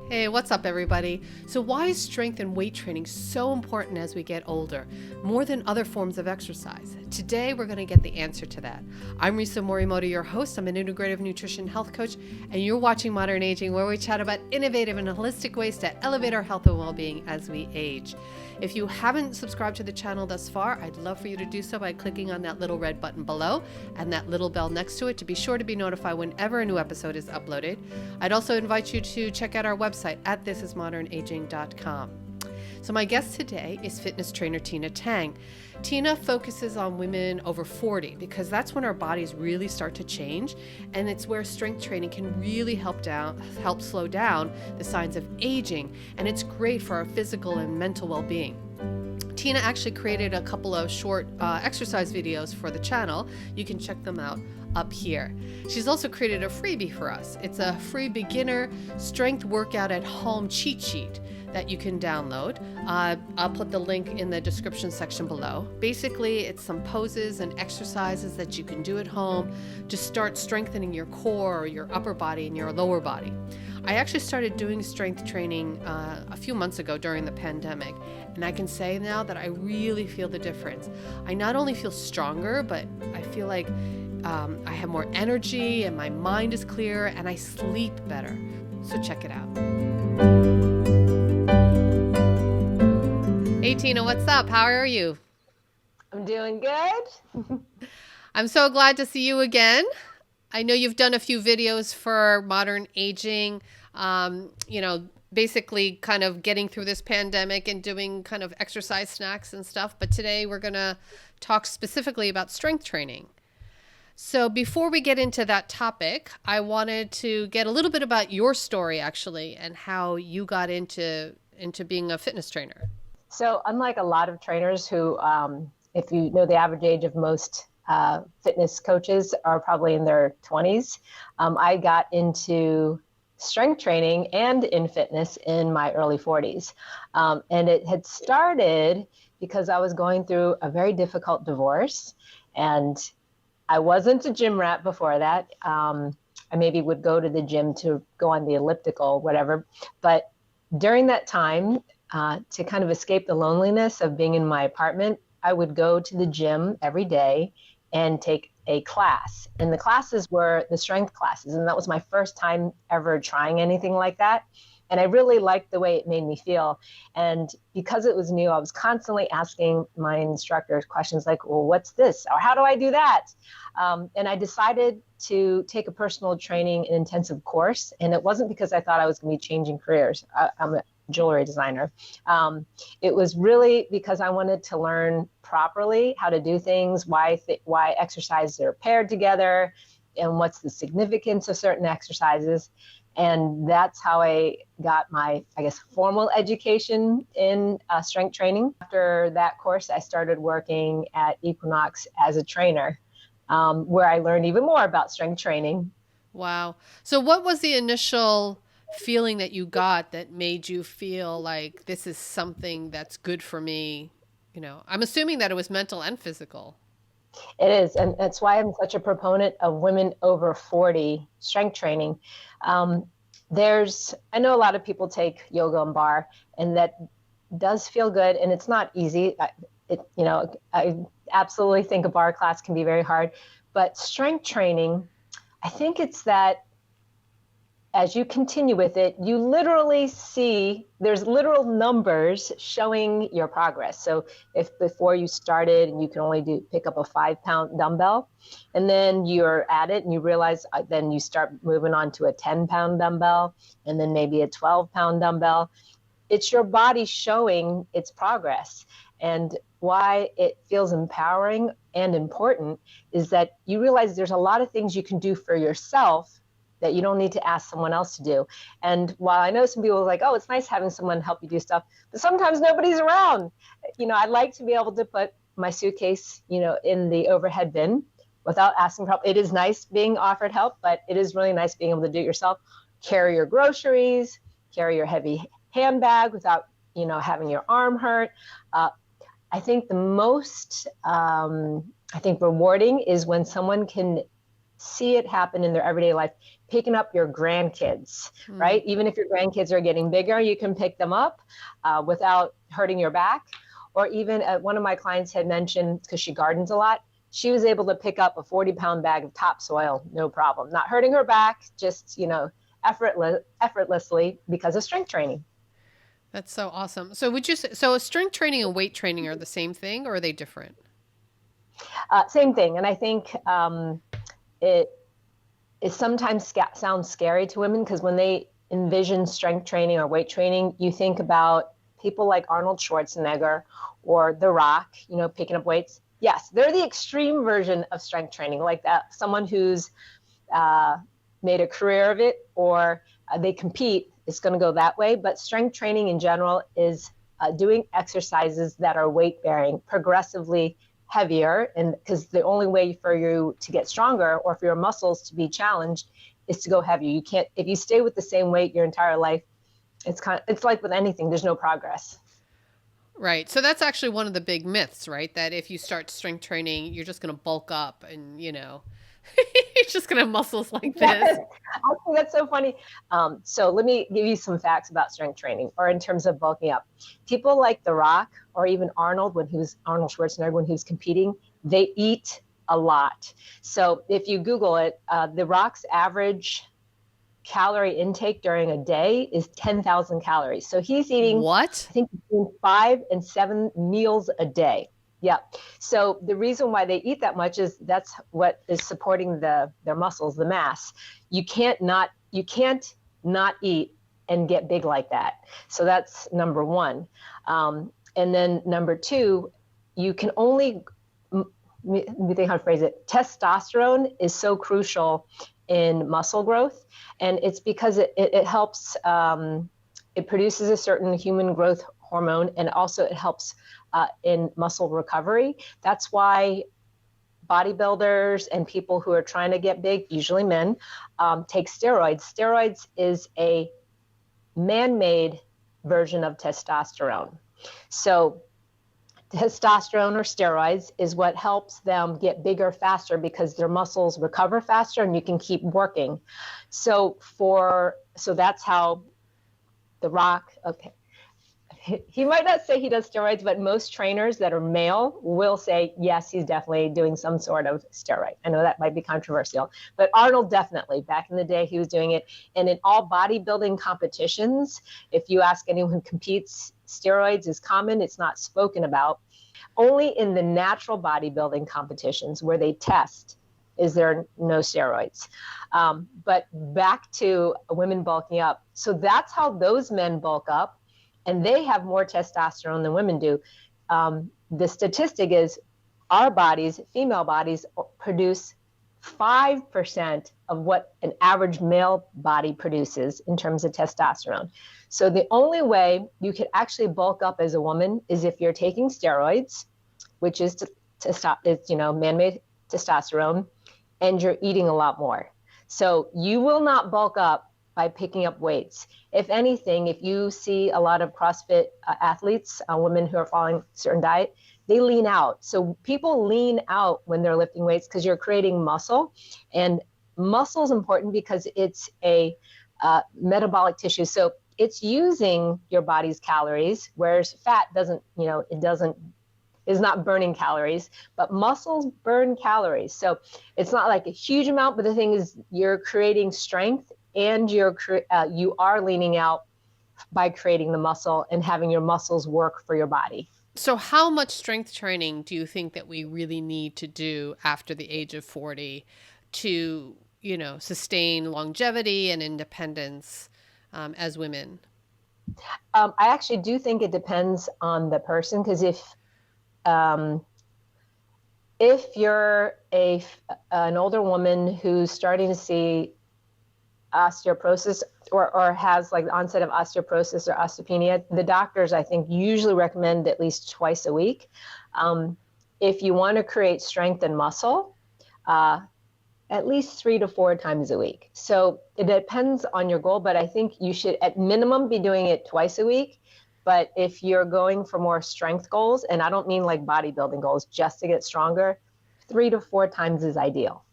Hey, what's up, everybody? So, why is strength and weight training so important as we get older, more than other forms of exercise? Today, we're going to get the answer to that. I'm Risa Morimoto, your host. I'm an integrative nutrition health coach, and you're watching Modern Aging, where we chat about innovative and holistic ways to elevate our health and well being as we age. If you haven't subscribed to the channel thus far, I'd love for you to do so by clicking on that little red button below and that little bell next to it to be sure to be notified whenever a new episode is uploaded. I'd also invite you to check out our website at thisismodernaging.com. So my guest today is fitness trainer Tina Tang. Tina focuses on women over 40 because that's when our bodies really start to change, and it's where strength training can really help slow down the signs of aging, and it's great for our physical and mental well-being. Tina actually created a couple of short exercise videos for the channel. You can check them out up here. She's also created a freebie for us. It's a free beginner strength workout at home cheat sheet that you can download. I'll put the link in the description section below. Basically, it's some poses and exercises that you can do at home to start strengthening your core, or your upper body, and your lower body. I actually started doing strength training a few months ago during the pandemic, and I can say now that I really feel the difference. I not only feel stronger, but I feel like I have more energy, and my mind is clearer, and I sleep better. So check it out. Hey Tina, what's up? How are you? I'm doing good. I'm so glad to see you again. I know you've done a few videos for Modern Aging, basically kind of getting through this pandemic and doing kind of exercise snacks and stuff. But today we're going to talk specifically about strength training. So before we get into that topic, I wanted to get a little bit about your story, actually, and how you got into being a fitness trainer. So unlike a lot of trainers who, if you know the average age of most fitness coaches are probably in their 20s, I got into strength training and in fitness in my early 40s. And it had started because I was going through a very difficult divorce, and I wasn't a gym rat before that. I maybe would go to the gym to go on the elliptical, whatever. But during that time, to kind of escape the loneliness of being in my apartment, I would go to the gym every day and take a class. And the classes were the strength classes. And that was my first time ever trying anything like that. And I really liked the way it made me feel. And because it was new, I was constantly asking my instructors questions like, well, what's this? Or how do I do that? And I decided to take a personal training and intensive course. And it wasn't because I thought I was going to be changing careers. I'm a jewelry designer. It was really because I wanted to learn properly how to do things, why exercises are paired together, and what's the significance of certain exercises. And that's how I got my, formal education in strength training. After that course, I started working at Equinox as a trainer, where I learned even more about strength training. Wow. So what was the initial feeling that you got that made you feel like this is something that's good for me? I'm assuming that it was mental and physical. It is. And that's why I'm such a proponent of women over 40 strength training. I know a lot of people take yoga and bar, and that does feel good. And it's not easy. I absolutely think a bar class can be very hard, but strength training, I think it's that as you continue with it, you literally see there's literal numbers showing your progress. So if before you started and you can only pick up a 5-pound dumbbell, and then you're at it and you realize, then you start moving on to a 10-pound dumbbell, and then maybe a 12-pound dumbbell. It's your body showing its progress. And why it feels empowering and important is that you realize there's a lot of things you can do for yourself that you don't need to ask someone else to do. And while I know some people are like, oh, it's nice having someone help you do stuff, but sometimes nobody's around. I'd like to be able to put my suitcase, in the overhead bin without asking for help. It is nice being offered help, but it is really nice being able to do it yourself. Carry your groceries, carry your heavy handbag without, having your arm hurt. I think the most, rewarding is when someone can see it happen in their everyday life, picking up your grandkids, right? Even if your grandkids are getting bigger, you can pick them up without hurting your back. Or even one of my clients had mentioned, because she gardens a lot, she was able to pick up a 40-pound bag of topsoil, no problem, not hurting her back, just, effortlessly because of strength training. That's so awesome. So would you say, so strength training and weight training are the same thing, or are they different? Same thing. And I think it sometimes sounds scary to women, because when they envision strength training or weight training, you think about people like Arnold Schwarzenegger or The Rock, picking up weights. Yes, they're the extreme version of strength training, like that. Someone who's made a career of it, or they compete, is going to go that way. But strength training in general is doing exercises that are weight bearing, progressively heavier, and because the only way for you to get stronger or for your muscles to be challenged is to go heavier. You can't, if you stay with the same weight your entire life, it's like with anything, there's no progress. Right. So that's actually one of the big myths, right? That if you start strength training, you're just going to bulk up and, you're just going to have muscles like this. Actually, that's so funny. So let me give you some facts about strength training, or in terms of bulking up. People like The Rock, or even Arnold Schwarzenegger, when he was competing, they eat a lot. So if you Google it, The Rock's average calorie intake during a day is 10,000 calories. So he's eating, what? I think, between 5 and 7 meals a day. Yeah. So the reason why they eat that much is that's what is supporting their muscles, the mass. You can't not eat and get big like that. So that's number one. And then number two, you can only, let me think how to phrase it. Testosterone is so crucial in muscle growth, and it's because it helps, it produces a certain human growth hormone, and also it helps in muscle recovery. That's why bodybuilders and people who are trying to get big, usually men, take steroids. Steroids is a man-made version of testosterone. So testosterone, or steroids, is what helps them get bigger faster, because their muscles recover faster and you can keep working. So that's how The Rock, okay, he might not say he does steroids, but most trainers that are male will say, yes, he's definitely doing some sort of steroid. I know that might be controversial, but Arnold definitely, back in the day, he was doing it. And in all bodybuilding competitions, if you ask anyone who competes, steroids is common. It's not spoken about. Only in the natural bodybuilding competitions where they test is there no steroids. But back to women bulking up. So that's how those men bulk up. And they have more testosterone than women do. The statistic is our bodies, female bodies, produce 5% of what an average male body produces in terms of testosterone. So the only way you could actually bulk up as a woman is if you're taking steroids, which is man-made testosterone, and you're eating a lot more. So you will not bulk up by picking up weights. If anything, if you see a lot of CrossFit athletes, women who are following a certain diet, they lean out. So people lean out when they're lifting weights because you're creating muscle. And muscle is important because it's a metabolic tissue. So it's using your body's calories, whereas fat is not burning calories, but muscles burn calories. So it's not like a huge amount, but the thing is you're creating strength, and you are leaning out by creating the muscle and having your muscles work for your body. So how much strength training do you think that we really need to do after the age of 40 to, sustain longevity and independence as women? I actually do think it depends on the person, because if you're an older woman who's starting to see osteoporosis or has like the onset of osteoporosis or osteopenia, the doctors, I think, usually recommend at least twice a week. If you want to create strength and muscle, at least 3 to 4 times a week. So it depends on your goal, but I think you should at minimum be doing it twice a week. But if you're going for more strength goals, and I don't mean like bodybuilding goals, just to get stronger, 3 to 4 times is ideal.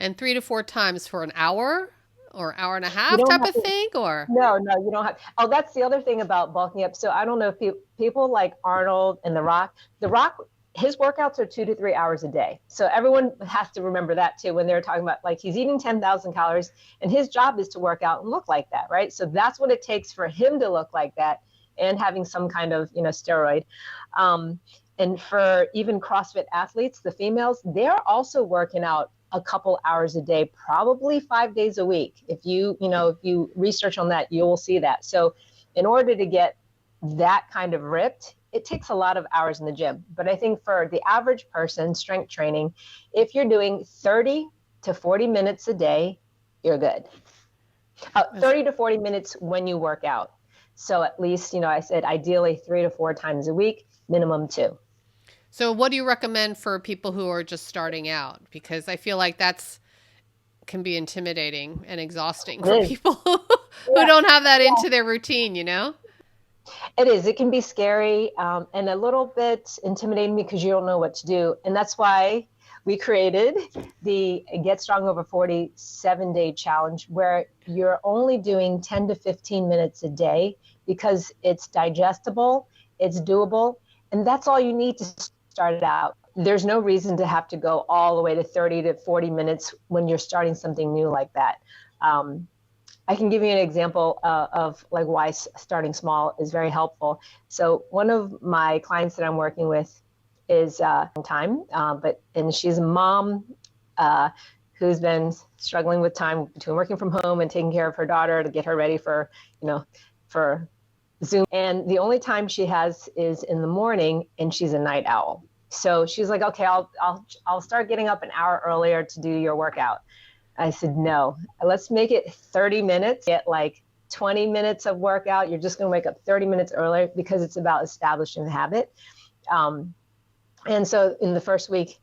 And 3 to 4 times for an hour or hour and a You half don't type have of to. thing, or? No, you don't have. Oh, that's the other thing about bulking up. So I don't know if people like Arnold and The Rock. The Rock, his workouts are 2 to 3 hours a day. So everyone has to remember that too when they're talking about, like, he's eating 10,000 calories and his job is to work out and look like that, right? So that's what it takes for him to look like that and having some kind of, steroid. And for even CrossFit athletes, the females, they're also working out a couple hours a day, probably 5 days a week. If you research on that, you will see that. So in order to get that kind of ripped, it takes a lot of hours in the gym. But I think for the average person, strength training, if you're doing 30 to 40 minutes a day, you're good. 30 to 40 minutes when you work out. So at least, I said ideally 3 to 4 times a week, minimum 2. So what do you recommend for people who are just starting out? Because I feel like can be intimidating and exhausting for people who don't have that into their routine, It is. It can be scary and a little bit intimidating because you don't know what to do. And that's why we created the Get Strong Over 40 7-day challenge, where you're only doing 10 to 15 minutes a day because it's digestible, it's doable, and that's all you need to start it out. There's no reason to have to go all the way to 30 to 40 minutes when you're starting something new like that. I can give you an example of like why starting small is very helpful. So one of my clients that I'm working with is and she's a mom who's been struggling with time between working from home and taking care of her daughter to get her ready for Zoom. And the only time she has is in the morning, and she's a night owl. So she's like, okay, I'll start getting up an hour earlier to do your workout. I said, no, let's make it 30 minutes, get like 20 minutes of workout. You're just going to wake up 30 minutes earlier because it's about establishing the habit. And so in the first week,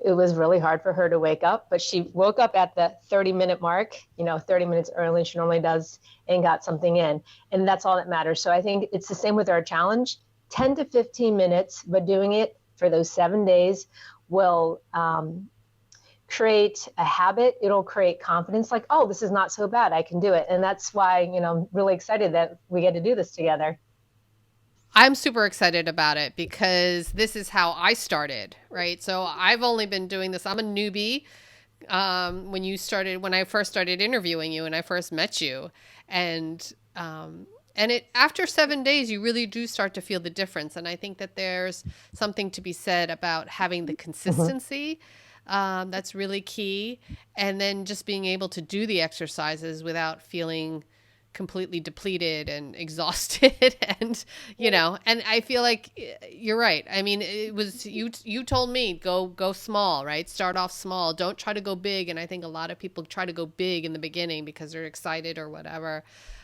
it was really hard for her to wake up, but she woke up at the 30-minute mark, 30 minutes early she normally does, and got something in. And that's all that matters. So I think it's the same with our challenge, 10 to 15 minutes, but doing it for those 7 days will create a habit. It'll create confidence, like, oh, this is not so bad, I can do it. And that's why, I'm really excited that we get to do this together. I'm super excited about it because this is how I started, right? So I've only been doing this. I'm a newbie. When I first started interviewing you and I first met you, and after 7 days, you really do start to feel the difference. And I think that there's something to be said about having the consistency. That's really key. And then just being able to do the exercises without feeling completely depleted and exhausted. And and I feel like you're right. I mean, it was you told me go small, right? Start off small, don't try to go big. And I think a lot of people try to go big in the beginning because they're excited or whatever,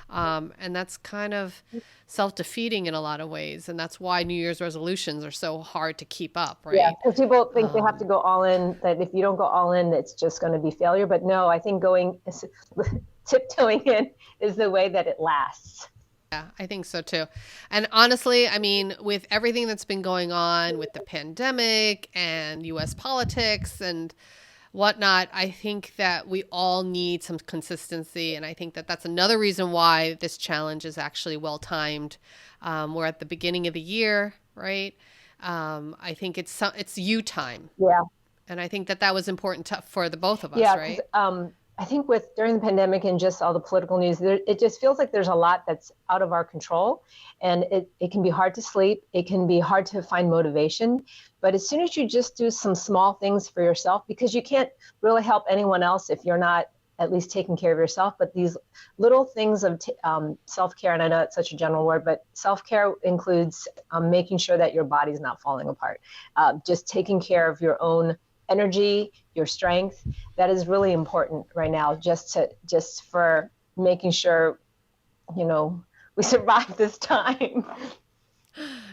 and that's kind of self-defeating in a lot of ways, and that's why New Year's resolutions are so hard to keep up, right? Yeah, because people think they have to go all in, that if you don't go all in, it's just going to be failure. But no, I think tiptoeing in is the way that it lasts. Yeah, I think so too. And honestly, I mean, with everything that's been going on with the pandemic and US politics and whatnot, I think that we all need some consistency. And I think that that's another reason why this challenge is actually well timed. We're at the beginning of the year, right? I think it's you time. Yeah. And I think that was important for the both of us, Yeah, right? I think during the pandemic and just all the political news, it just feels like there's a lot that's out of our control, and it can be hard to sleep. It can be hard to find motivation. But as soon as you just do some small things for yourself, because you can't really help anyone else if you're not at least taking care of yourself. But these little things of self-care, and I know it's such a general word, but self-care includes making sure that your body's not falling apart, just taking care of your own energy, your strength. That is really important right now, just for making sure, we survive this time.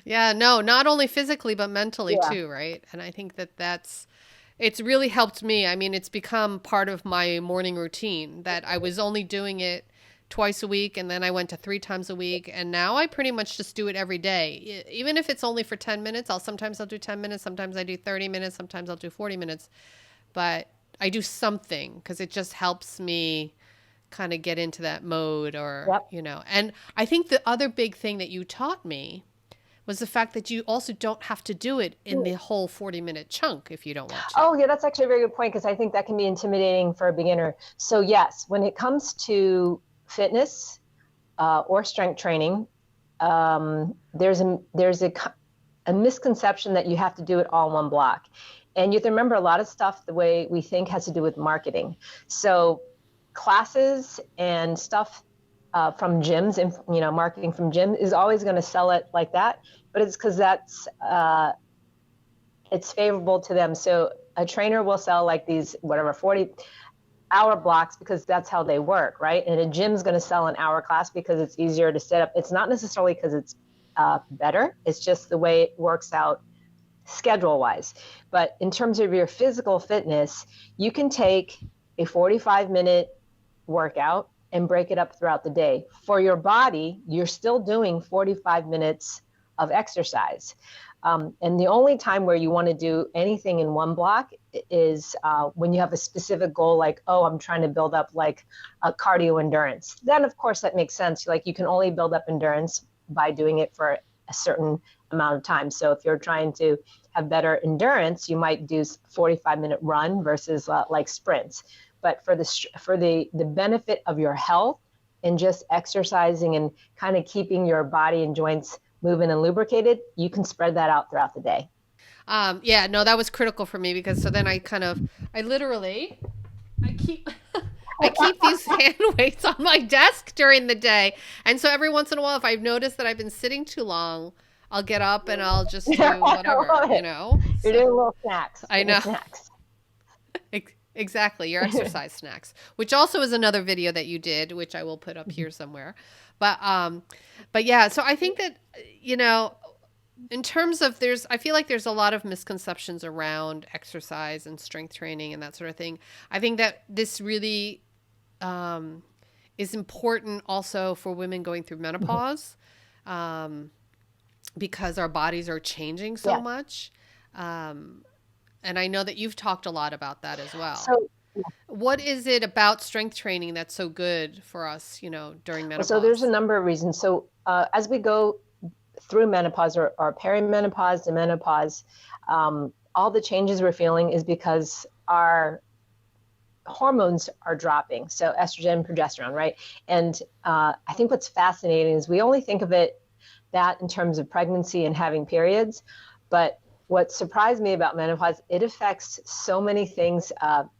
Yeah, no, not only physically, but mentally too, right? And I think it's really helped me. I mean, it's become part of my morning routine that I was only doing it twice a week, and then I went to 3 times a week, and now I pretty much just do it every day. Even if it's only for 10 minutes, sometimes I'll do 10 minutes, sometimes I do 30 minutes, sometimes I'll do 40 minutes. But I do something because it just helps me kind of get into that mode or, Yep. and I think the other big thing that you taught me was the fact that you also don't have to do it in the whole 40-minute chunk if you don't want to. Oh, yeah, that's actually a very good point because I think that can be intimidating for a beginner. So yes, when it comes to fitness or strength training, there's a misconception that you have to do it all in one block. And you have to remember a lot of stuff, the way we think, has to do with marketing. So classes and stuff from gyms and, marketing from gym is always going to sell it like that. But it's because it's favorable to them. So a trainer will sell like these, 40-hour blocks because that's how they work, right? And a gym's going to sell an hour class because it's easier to set up. It's not necessarily because it's better. It's just the way it works out schedule-wise. But in terms of your physical fitness, you can take a 45-minute workout and break it up throughout the day. For your body, you're still doing 45 minutes of exercise. And the only time where you want to do anything in one block is when you have a specific goal, like, oh, I'm trying to build up like a cardio endurance. Then, of course, that makes sense. Like you can only build up endurance by doing it for a certain amount of time. So if you're trying to have better endurance, you might do 45-minute run versus like sprints. But for the benefit of your health and just exercising and kind of keeping your body and joints moving and lubricated, you can spread that out throughout the day. Yeah, no, that was critical for me because so then I keep I keep these hand weights on my desk during the day. And so every once in a while, if I've noticed that I've been sitting too long, I'll get up and I'll just do whatever, You're doing little snacks. I know. Snacks. Exactly, your exercise snacks, which also is another video that you did, which I will put up here somewhere. But yeah, so I think that, in terms of I feel like there's a lot of misconceptions around exercise and strength training and that sort of thing. I think that this really is important also for women going through menopause because our bodies are changing so much. And I know that you've talked a lot about that as well. So, what is it about strength training that's so good for us, during menopause? So there's a number of reasons. So as we go through menopause or perimenopause to menopause, all the changes we're feeling is because our hormones are dropping. So estrogen and progesterone, right? And I think what's fascinating is we only think of that in terms of pregnancy and having periods, but what surprised me about menopause, it affects so many things.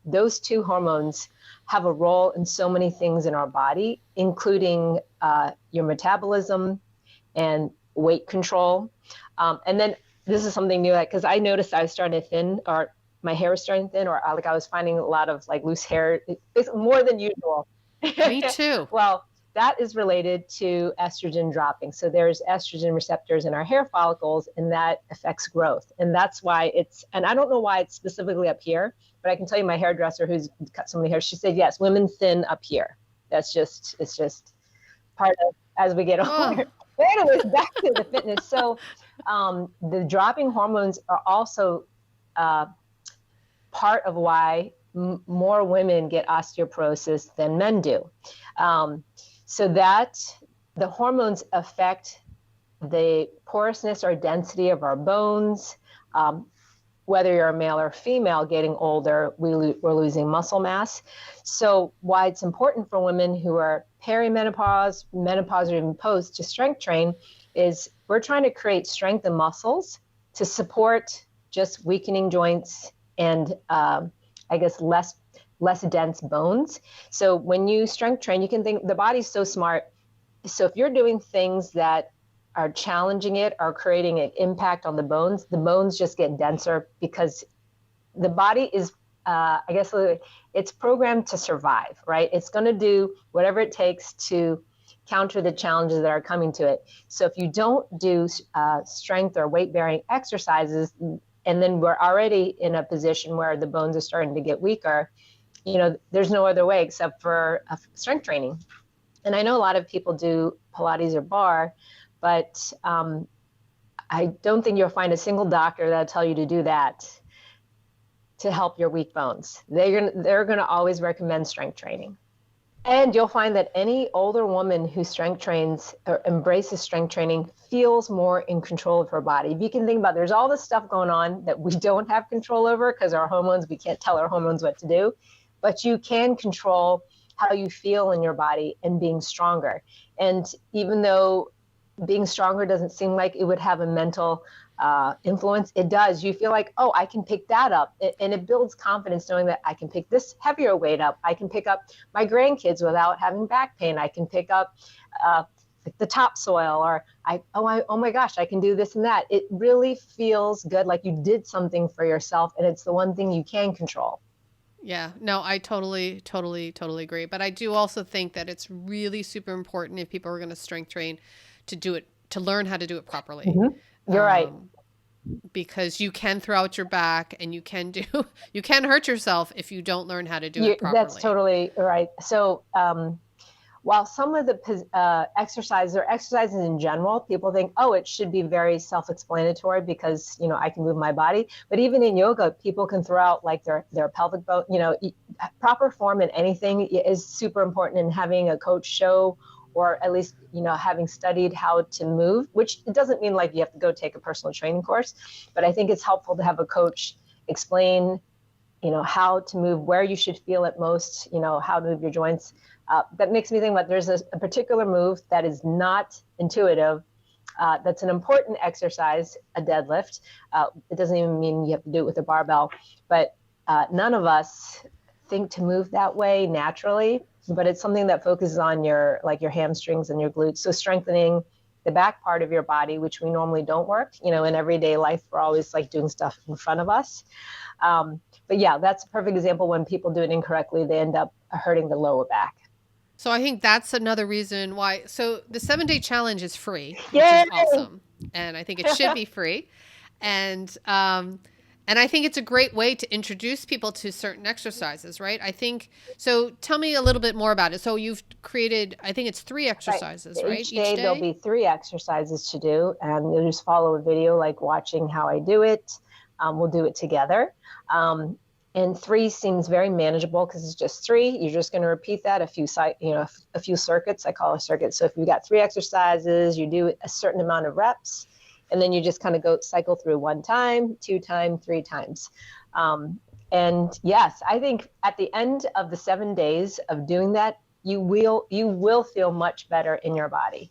Those two hormones have a role in so many things in our body, including your metabolism and weight control. And then this is something new, because I noticed I was starting to thin, or my hair was starting to thin, or like I was finding a lot of like loose hair. It's more than usual. Me too. Well, that is related to estrogen dropping. So there's estrogen receptors in our hair follicles, and that affects growth. And that's why and I don't know why it's specifically up here, but I can tell you my hairdresser who's cut so many hair, she said, yes, women thin up here. It's just part of as we get older. But anyways, back to the fitness. So the dropping hormones are also part of why more women get osteoporosis than men do. So that the hormones affect the porousness or density of our bones. Whether you're a male or female, getting older, we're losing muscle mass. So why it's important for women who are perimenopause, menopause, or even post to strength train is we're trying to create strength and muscles to support just weakening joints and I guess less dense bones. So when you strength train, you can think the body's so smart. So if you're doing things that are challenging it or creating an impact on the bones just get denser because the body is, I guess it's programmed to survive, right? It's going to do whatever it takes to counter the challenges that are coming to it. So if you don't do strength or weight-bearing exercises, and then we're already in a position where the bones are starting to get weaker, there's no other way except for strength training. And I know a lot of people do Pilates or bar, but I don't think you'll find a single doctor that'll tell you to do that to help your weak bones. They're gonna always recommend strength training. And you'll find that any older woman who strength trains or embraces strength training feels more in control of her body. If you can think about it, there's all this stuff going on that we don't have control over because our hormones, we can't tell our hormones what to do, but you can control how you feel in your body and being stronger. And even though being stronger doesn't seem like it would have a mental influence, it does. You feel like, oh, I can pick that up. And it builds confidence knowing that I can pick this heavier weight up. I can pick up my grandkids without having back pain. I can pick up the topsoil, or oh my gosh, I can do this and that. It really feels good, like you did something for yourself, and it's the one thing you can control. Yeah, no, I totally agree. But I do also think that it's really super important if people are going to strength train to do it, to learn how to do it properly. Mm-hmm. You're right. Because you can throw out your back and you can hurt yourself if you don't learn how to do it properly. That's totally right. So while some of the exercises or exercises in general, people think, oh, it should be very self-explanatory because, I can move my body. But even in yoga, people can throw out like their pelvic bone, proper form in anything is super important, and having a coach show, or at least, having studied how to move, which it doesn't mean like you have to go take a personal training course, but I think it's helpful to have a coach explain, how to move, where you should feel it most, how to move your joints. That makes me think about there's a particular move that is not intuitive. That's an important exercise, a deadlift. It doesn't even mean you have to do it with a barbell, but none of us think to move that way naturally. But it's something that focuses on your hamstrings and your glutes. So strengthening the back part of your body, which we normally don't work, in everyday life, we're always like doing stuff in front of us. But yeah, that's a perfect example. When people do it incorrectly, they end up hurting the lower back. So I think that's another reason why. So the 7-day challenge is free, which Yay! is awesome. And I think it should be free. And I think it's a great way to introduce people to certain exercises, right? I think, so tell me a little bit more about it. So you've created, I think it's 3 exercises, right? Each day there'll be 3 exercises to do, and you'll just follow a video, like watching how I do it. We'll do it together. And 3 seems very manageable because it's just 3. You're just going to repeat that a few circuits. I call it a circuit. So if you've got 3 exercises, you do a certain amount of reps, and then you just kind of cycle through 1 time, 2 times, 3 times. And yes, I think at the end of the 7 days of doing that, you will feel much better in your body.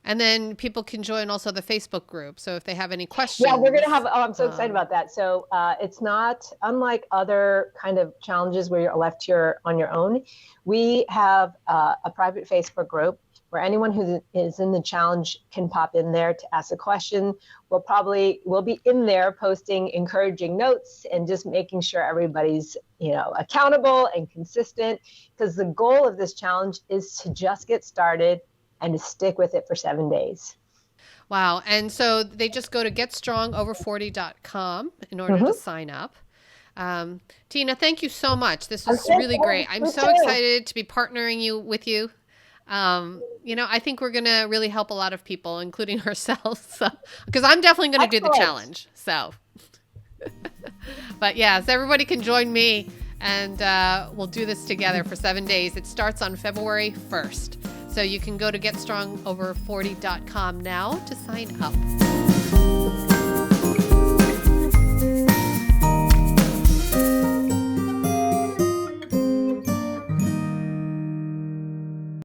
And then people can join also the Facebook group. So if they have any questions. Yeah, we're going to have, I'm so excited about that. So it's not unlike other kind of challenges where you're left on your own. We have a private Facebook group where anyone who is in the challenge can pop in there to ask a question. We'll be in there posting encouraging notes and just making sure everybody's, accountable and consistent, because the goal of this challenge is to just get started and to stick with it for 7 days. Wow. And so they just go to getstrongover40.com in order to sign up. Tina, thank you so much. This was really great. I'm so excited to be partnering with you. I think we're going to really help a lot of people, including ourselves, because I'm definitely going to do the challenge. So, but yes, everybody can join me, and we'll do this together for 7 days. It starts on February 1st. So you can go to getstrongover40.com now to sign up.